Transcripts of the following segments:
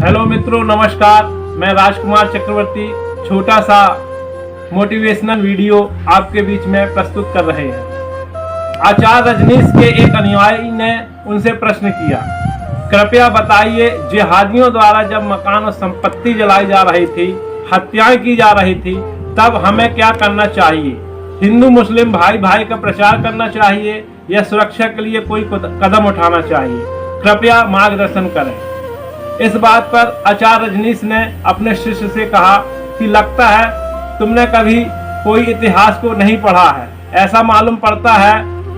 Hello मित्रों, नमस्कार। मैं राजकुमार चक्रवर्ती छोटा सा मोटिवेशनल वीडियो आपके बीच में प्रस्तुत कर रहे हैं। आचार्य रजनीश के एक अनुयायी ने उनसे प्रश्न किया, कृपया बताइए, जिहादियों द्वारा जब मकान और संपत्ति जलाई जा रही थी, हत्याएं की जा रही थी, तब हमें क्या करना चाहिए? हिंदू मुस्लिम भाई भाई का प्रचार करना चाहिए या सुरक्षा के लिए कोई कदम उठाना चाहिए? कृपया मार्गदर्शन करें। इस बात पर आचार्य रजनीश ने अपने शिष्य से कहा कि लगता है तुमने कभी कोई इतिहास को नहीं पढ़ा है। ऐसा मालूम पड़ता है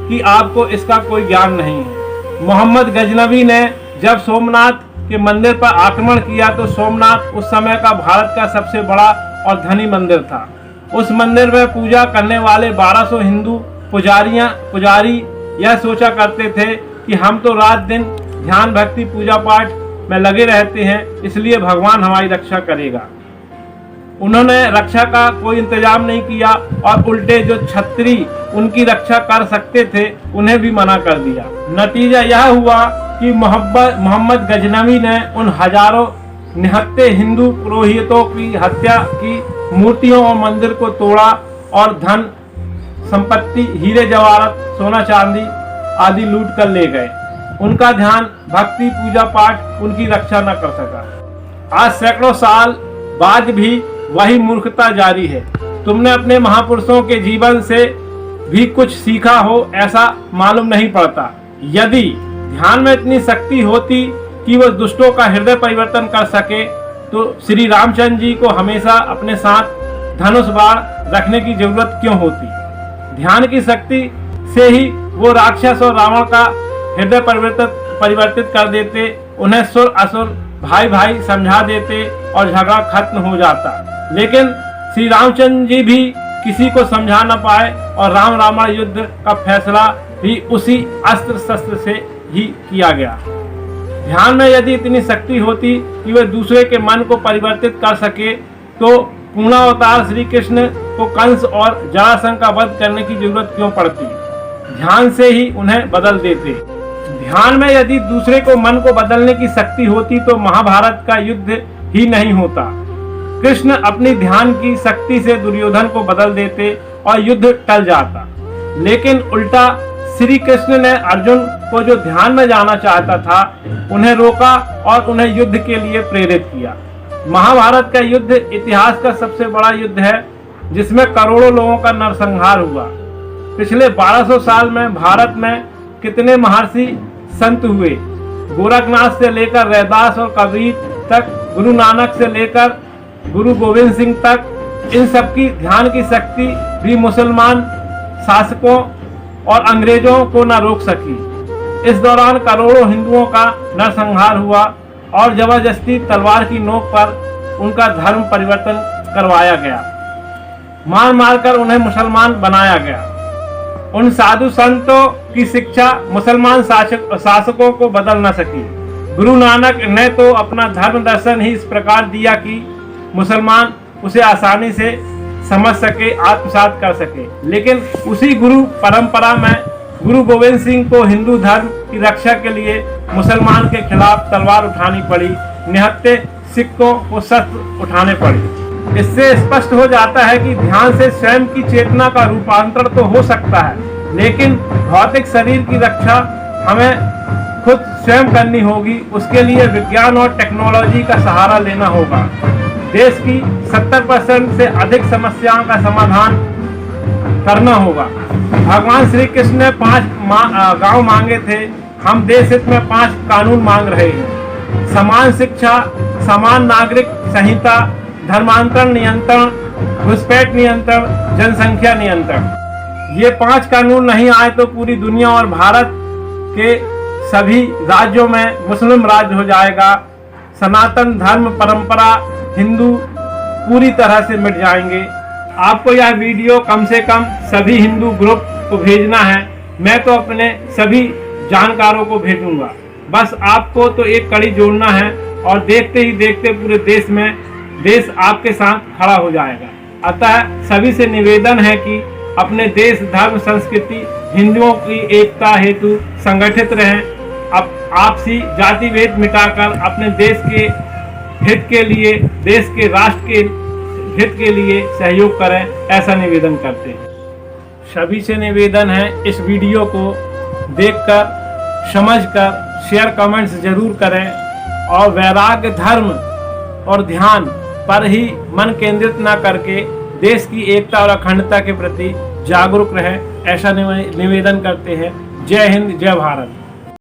कि आपको इसका कोई ज्ञान नहीं है। मोहम्मद गजनवी ने जब सोमनाथ के मंदिर पर आक्रमण किया तो सोमनाथ उस समय का भारत का सबसे बड़ा और धनी मंदिर था। उस मंदिर में पूजा करने वाले 1200 हिंदू पुजारी यह सोचा करते थे कि हम तो रात दिन ध्यान भक्ति पूजा पाठ में लगे रहते हैं, इसलिए भगवान हमारी रक्षा करेगा। उन्होंने रक्षा का कोई इंतजाम नहीं किया और उल्टे जो छत्री उनकी रक्षा कर सकते थे उन्हें भी मना कर दिया। नतीजा यह हुआ कि मोहम्मद गजनवी ने उन हजारों निहत्थे हिंदू पुरोहितों की हत्या की, मूर्तियों और मंदिर को तोड़ा और धन संपत्ति, हीरे जवाहरात, सोना चांदी आदि लूट कर ले गए। उनका ध्यान भक्ति पूजा पाठ उनकी रक्षा न कर सका। आज सैकड़ों साल बाद भी वही मूर्खता जारी है। तुमने अपने महापुरुषों के जीवन से भी कुछ सीखा हो ऐसा मालूम नहीं पड़ता। यदि ध्यान में इतनी शक्ति होती कि वह दुष्टों का हृदय परिवर्तन कर सके तो श्री रामचंद्र जी को हमेशा अपने साथ धनुष बाण रखने की जरूरत क्यों होती? ध्यान की शक्ति से ही वो राक्षस और रावण का हृदय परिवर्तित कर देते, उन्हें सुर असुर भाई भाई समझा देते और झगड़ा खत्म हो जाता। लेकिन श्री रामचंद्र जी भी किसी को समझा न पाए और राम रावण युद्ध का फैसला भी उसी अस्त्र शस्त्र से ही किया गया। ध्यान में यदि इतनी शक्ति होती कि वह दूसरे के मन को परिवर्तित कर सके तो पूर्णावतार श्री कृष्ण को कंस और जरासंध का वध करने की जरूरत क्यों पड़ती? ध्यान से ही उन्हें बदल देते। ध्यान में यदि दूसरे को मन को बदलने की शक्ति होती तो महाभारत का युद्ध ही नहीं होता। कृष्ण अपनी ध्यान की शक्ति से दुर्योधन को बदल देते और युद्ध टल जाता। लेकिन उल्टा श्री कृष्ण ने अर्जुन को जो ध्यान में जाना चाहता था उन्हें रोका और उन्हें युद्ध के लिए प्रेरित किया। महाभारत का युद्ध इतिहास का सबसे बड़ा युद्ध है जिसमें करोड़ों लोगों का नरसंहार हुआ। पिछले 1200 साल में भारत में कितने महर्षि संत हुए। गोरखनाथ से लेकर रैदास और कबीर तक, गुरु नानक से लेकर गुरु गोविंद सिंह तक, इन सब की ध्यान की शक्ति भी मुसलमान शासकों और अंग्रेजों को न रोक सकी। इस दौरान करोड़ों हिंदुओं का नरसंहार हुआ और जबरदस्ती तलवार की नोक पर उनका धर्म परिवर्तन करवाया गया। मार मार कर उन्हें मुसलमान बनाया गया। उन साधु संतों की शिक्षा मुसलमान शासकों को बदल न सकी। गुरु नानक ने तो अपना धर्म दर्शन ही इस प्रकार दिया कि मुसलमान उसे आसानी से समझ सके, आत्मसात कर सके। लेकिन उसी गुरु परंपरा में गुरु गोविंद सिंह को हिंदू धर्म की रक्षा के लिए मुसलमान के खिलाफ तलवार उठानी पड़ी, निहत्थे सिखों को शस्त्र उठाने पड़े। इससे स्पष्ट हो जाता है कि ध्यान से स्वयं की चेतना का रूपांतरण तो हो सकता है, लेकिन भौतिक शरीर की रक्षा हमें खुद स्वयं करनी होगी। उसके लिए विज्ञान और टेक्नोलॉजी का सहारा लेना होगा। देश की 70% से अधिक समस्याओं का समाधान करना होगा। भगवान श्री कृष्ण ने 5 गांव मांगे थे, हम देश हित में 5 कानून मांग रहे हैं। समान शिक्षा, समान नागरिक संहिता, धर्मांतरण नियंत्रण, घुसपैठ नियंत्रण, जनसंख्या नियंत्रण। ये 5 कानून नहीं आए तो पूरी दुनिया और भारत के सभी राज्यों में मुस्लिम राज्य हो जाएगा। सनातन धर्म परंपरा हिंदू पूरी तरह से मिट जाएंगे। आपको यह वीडियो कम से कम सभी हिंदू ग्रुप को भेजना है। मैं तो अपने सभी जानकारों को भेजूंगा। बस आपको तो एक कड़ी जोड़ना है और देखते ही देखते पूरे देश आपके साथ खड़ा हो जाएगा। अतः सभी से निवेदन है कि अपने देश, धर्म, संस्कृति, हिंदुओं की एकता हेतु संगठित रहें। अब आपसी जाति भेद मिटाकर अपने देश के हित के लिए, देश के राष्ट्र के हित के लिए सहयोग करें, ऐसा निवेदन करते हैं। सभी से निवेदन है, इस वीडियो को देखकर, समझकर शेयर कमेंट्स जरूर करें और वैराग्य, धर्म और ध्यान पर ही मन केंद्रित न करके देश की एकता और अखंडता के प्रति जागरूक रहें, ऐसा निवेदन करते हैं। जय हिंद, जय भारत।